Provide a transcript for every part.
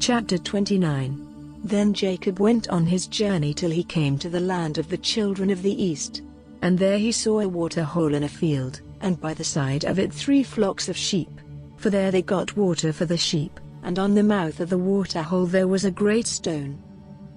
Chapter 29. Then Jacob went on his journey till he came to the land of the children of the east. And there he saw a water hole in a field, and by the side of it 3 flocks of sheep. For there they got water for the sheep, and on the mouth of the water hole there was a great stone.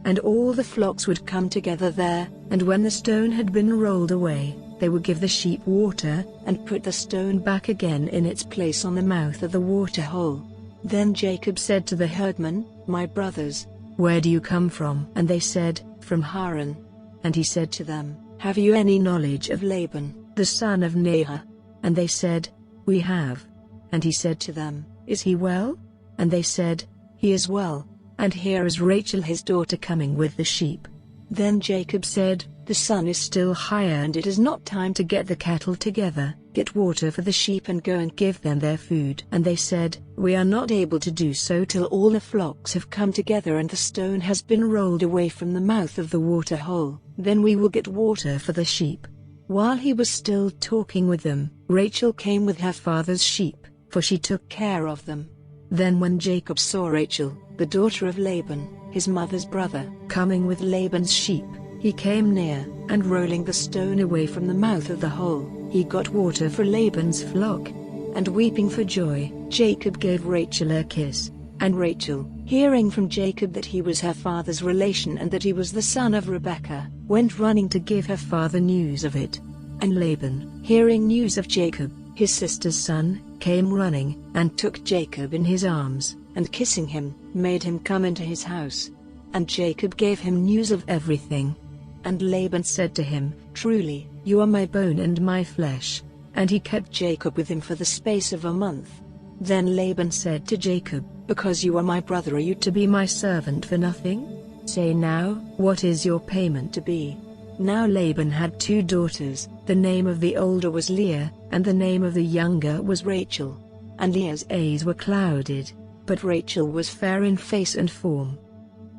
And all the flocks would come together there, and when the stone had been rolled away, they would give the sheep water, and put the stone back again in its place on the mouth of the water hole. Then Jacob said to the herdmen, "My brothers, where do you come from?" And they said, "From Haran." And he said to them, "Have you any knowledge of Laban, the son of Nahor?" And they said, "We have." And he said to them, "Is he well?" And they said, "He is well, and here is Rachel his daughter coming with the sheep." Then Jacob said, "The sun is still higher and it is not time to get the cattle together. Get water for the sheep and go and give them their food." And they said, "We are not able to do so till all the flocks have come together and the stone has been rolled away from the mouth of the water hole. Then we will get water for the sheep." While he was still talking with them, Rachel came with her father's sheep, for she took care of them. Then when Jacob saw Rachel, the daughter of Laban, his mother's brother, coming with Laban's sheep, he came near, and rolling the stone away from the mouth of the hole, he got water for Laban's flock. And weeping for joy, Jacob gave Rachel a kiss. And Rachel, hearing from Jacob that he was her father's relation and that he was the son of Rebekah, went running to give her father news of it. And Laban, hearing news of Jacob, his sister's son, came running, and took Jacob in his arms, and kissing him, made him come into his house. And Jacob gave him news of everything. And Laban said to him, "Truly, you are my bone and my flesh." And he kept Jacob with him for the space of a month. Then Laban said to Jacob, "Because you are my brother, are you to be my servant for nothing? Say now, what is your payment to be?" Now Laban had 2 daughters, the name of the older was Leah, and the name of the younger was Rachel. And Leah's eyes were clouded, but Rachel was fair in face and form.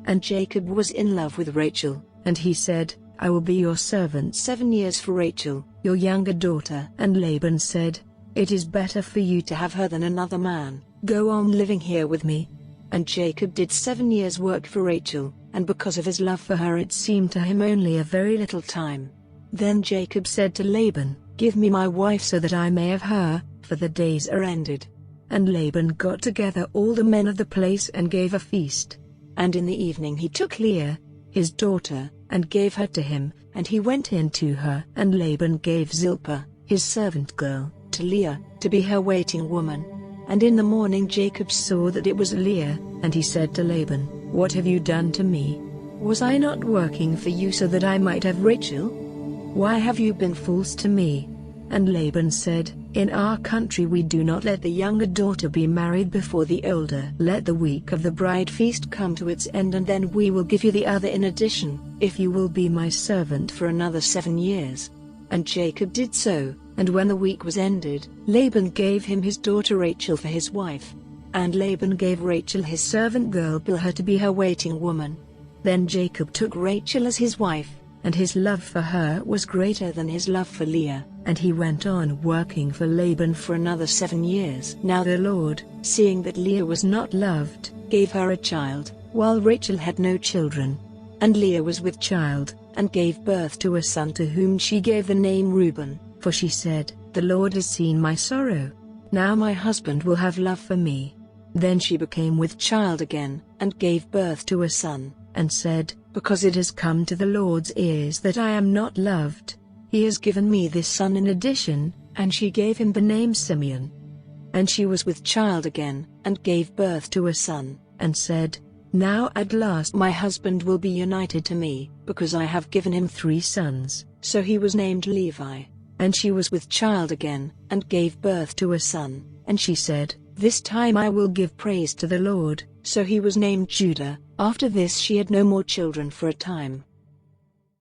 And Jacob was in love with Rachel, and he said, "I will be your servant 7 years for Rachel, your younger daughter." And Laban said, "It is better for you to have her than another man. Go on living here with me." And Jacob did 7 years' work for Rachel, and because of his love for her it seemed to him only a very little time. Then Jacob said to Laban, "Give me my wife so that I may have her, for the days are ended." And Laban got together all the men of the place and gave a feast. And in the evening he took Leah, his daughter, and gave her to him, and he went in to her. And Laban gave Zilpah, his servant girl, to Leah, to be her waiting woman. And in the morning Jacob saw that it was Leah, and he said to Laban, "What have you done to me? Was I not working for you so that I might have Rachel? Why have you been false to me?" And Laban said, "In our country we do not let the younger daughter be married before the older. Let the week of the bride feast come to its end, and then we will give you the other in addition, if you will be my servant for another 7 years." And Jacob did so, and when the week was ended, Laban gave him his daughter Rachel for his wife. And Laban gave Rachel his servant girl Bilhah to be her waiting woman. Then Jacob took Rachel as his wife, and his love for her was greater than his love for Leah, and he went on working for Laban for another 7 years. Now the Lord, seeing that Leah was not loved, gave her a child, while Rachel had no children. And Leah was with child, and gave birth to a son to whom she gave the name Reuben, for she said, "The Lord has seen my sorrow. Now my husband will have love for me." Then she became with child again, and gave birth to a son, and said, "Because it has come to the Lord's ears that I am not loved, he has given me this son in addition," and she gave him the name Simeon. And she was with child again, and gave birth to a son, and said, "Now at last my husband will be united to me, because I have given him 3 sons." So he was named Levi. And she was with child again, and gave birth to a son, and she said, "This time I will give praise to the Lord." So he was named Judah. After this she had no more children for a time.